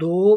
2